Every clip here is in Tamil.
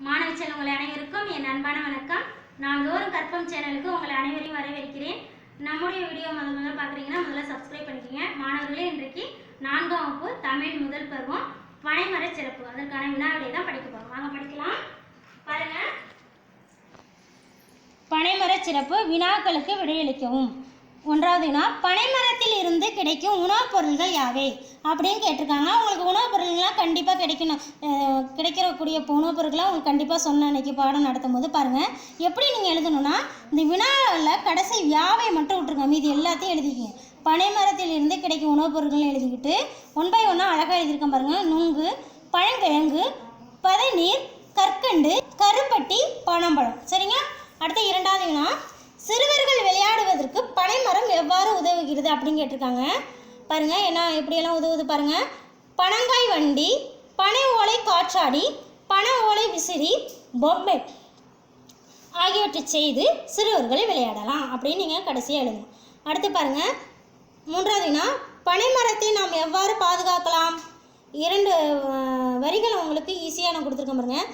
மாணவ செல்வங்கள் அனைவருக்கும் என் அன்பான வணக்கம். நாள்தோறும் கற்பம் சேனலுக்கு உங்களை அனைவரையும் வரவேற்கிறேன். நம்முடைய வீடியோ முதல்ல பார்க்குறீங்கன்னா முதல்ல சப்ஸ்கிரைப் பண்ணிக்கோங்க. மாணவர்களே, இன்றைக்கு 4ஆம் வகுப்பு தமிழ் முதல் பருவம் பனைமர சிறப்பு அதற்கான வினா விடை தான் படிக்க போகிறோம். வாங்க படிக்கலாம். பாருங்க, பனைமர சிறப்பு வினாக்களுக்கு விடையளிக்கவும். 1வது வினா, பனைமரத்தில் இருந்து கிடைக்கும் உணவுப் பொருள்கள் யாவை அப்படின்னு கேட்டிருக்காங்க. உங்களுக்கு உணவுப் பொருள்கள்லாம் கண்டிப்பாக கிடைக்கக்கூடிய உணவுப் பொருட்களை உங்களுக்கு கண்டிப்பாக சொன்ன அன்றைக்கி பாடம் நடத்தும் போது பாருங்கள் எப்படி நீங்கள் எழுதணும்னா, இந்த வினாவில் கடைசி யாவை மட்டும் விட்டுருங்க, மீதி எல்லாத்தையும் எழுதிக்கிங்க. பனைமரத்தில் இருந்து கிடைக்கும் உணவுப் பொருட்கள் எழுதிக்கிட்டு 1 by 1 அழகாக எழுதியிருக்கேன் பாருங்கள். நுங்கு, பழங்கிழங்கு, பதநீர், கற்கண்டு, கருப்பட்டி, பனம்பழம். சரிங்க. அடுத்த 2வது வினா, சிறுவர்கள் விளையாடுவதற்கு பனைமரம் எவ்வாறு உதவுகிறது அப்படின்னு கேட்டிருக்காங்க. பாருங்கள் என்ன எப்படியெல்லாம் உதவுது பாருங்கள். பனங்காய் வண்டி, பனை ஓலை காற்றாடி, பனை ஓலை விசிறி, பொம்மை ஆகியவற்றை செய்து சிறுவர்கள் விளையாடலாம் அப்படின்னு நீங்கள் கடைசியாக எழுதணும். அடுத்து பாருங்கள் 3வது வினா, பனைமரத்தை நாம் எவ்வாறு பாதுகாக்கலாம். 2 வரிகள் உங்களுக்கு ஈஸியாக நான் கொடுத்துருக்கேன் பாருங்கள்.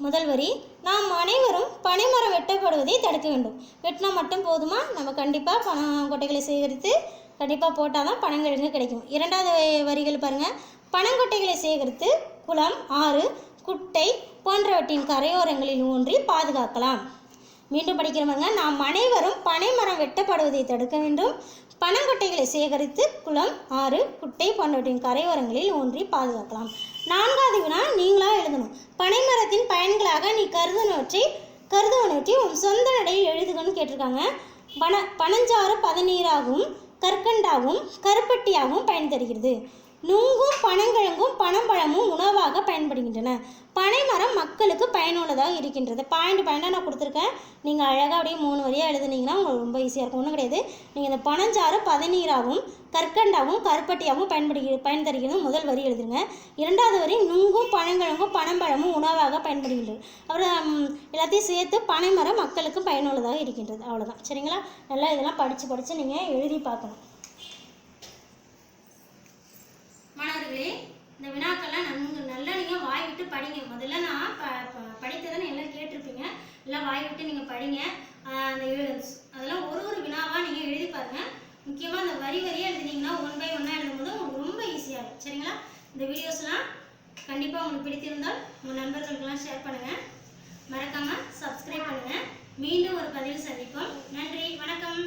முதல் வரி, நாம் அனைவரும் பனைமரம் வெட்டப்படுவதை தடுக்க வேண்டும். வெட்டினா மட்டும் போதுமா? நம்ம கண்டிப்பாக பனங்கொட்டைகளை சேகரித்து கண்டிப்பாக போட்டால் தான் பனங்கிழங்கு கிடைக்கும். 2வது வரிகள் பாருங்கள், பனங்கொட்டைகளை சேகரித்து குளம், ஆறு, குட்டை போன்றவற்றின் கரையோரங்களில் ஊன்றி பாதுகாக்கலாம். மீண்டும் படிக்கிறவங்க, நாம் அனைவரும் பனைமரம் வெட்டப்படுவதை தடுக்க வேண்டும். பனங்கொட்டைகளை சேகரித்து குளம், ஆறு, குட்டை போன்றவற்றின் கரையோரங்களில் ஊன்றி பாதுகாக்கலாம். 4வது வினா நீங்களாக எழுதணும். பனைமரத்தின் பயன்களாக நீ கருதுவனவற்றை உன் சொந்த நடையில் எழுதுகன்னு கேட்டிருக்காங்க. பனஞ்சாறு பதநீராகவும் கற்கண்டாகவும் கருப்பட்டியாகவும் பயன் தருகிறது. நுங்கும் பனங்கிழங்கும் பனம்பழமும் உணவாக பயன்படுகின்றன. பனைமரம் மக்களுக்கு பயனுள்ளதாக இருக்கின்றது. பாயிண்டாக நான் கொடுத்துருக்கேன். நீங்கள் அழகாக அப்படியே 3 வரியாக எழுதுனீங்கன்னா உங்களுக்கு ரொம்ப ஈஸியாக இருக்கும். ஒன்றும் கிடையாது. நீங்கள் இந்த பனஞ்சாறு பதநீராகவும் கற்கண்டாகவும் கருப்பட்டியாகவும் பயன் தருகிறது முதல் வரி எழுதுங்க. 2வது வரி, நுங்கும் பனங்கிழங்கும் பனம்பழமும் உணவாக பயன்படுகின்றது. அப்புறம் எல்லாத்தையும் சேர்த்து பனைமரம் மக்களுக்கு பயனுள்ளதாக இருக்கின்றது. அவ்வளோதான். சரிங்களா? நல்லா இதெல்லாம் படித்து நீங்கள் எழுதி பார்க்கணும். மாணவர்களே, இந்த வினாக்கள்லாம் நல்லா நீங்கள் வாய் விட்டு படிங்க. முதல்ல நான் படித்ததை எல்லாம் கேட்டிருப்பீங்க. எல்லாம் வாய் விட்டு நீங்கள் படிங்க. அந்த அதெல்லாம் ஒரு வினாவாக நீங்கள் எழுதி பாருங்கள். முக்கியமாக அந்த வரியாக எழுதினீங்கன்னா 1 by 1 எழுதும்போது உங்களுக்கு ரொம்ப ஈஸியாக இருக்கும். சரிங்களா? இந்த வீடியோஸ்லாம் கண்டிப்பாக உங்களுக்கு பிடித்திருந்தால் உங்கள் நண்பர்களுக்கெல்லாம் ஷேர் பண்ணுங்கள். மறக்காமல் சப்ஸ்கிரைப் பண்ணுங்கள். மீண்டும் ஒரு பதிவில் சந்திப்போம். நன்றி, வணக்கம்.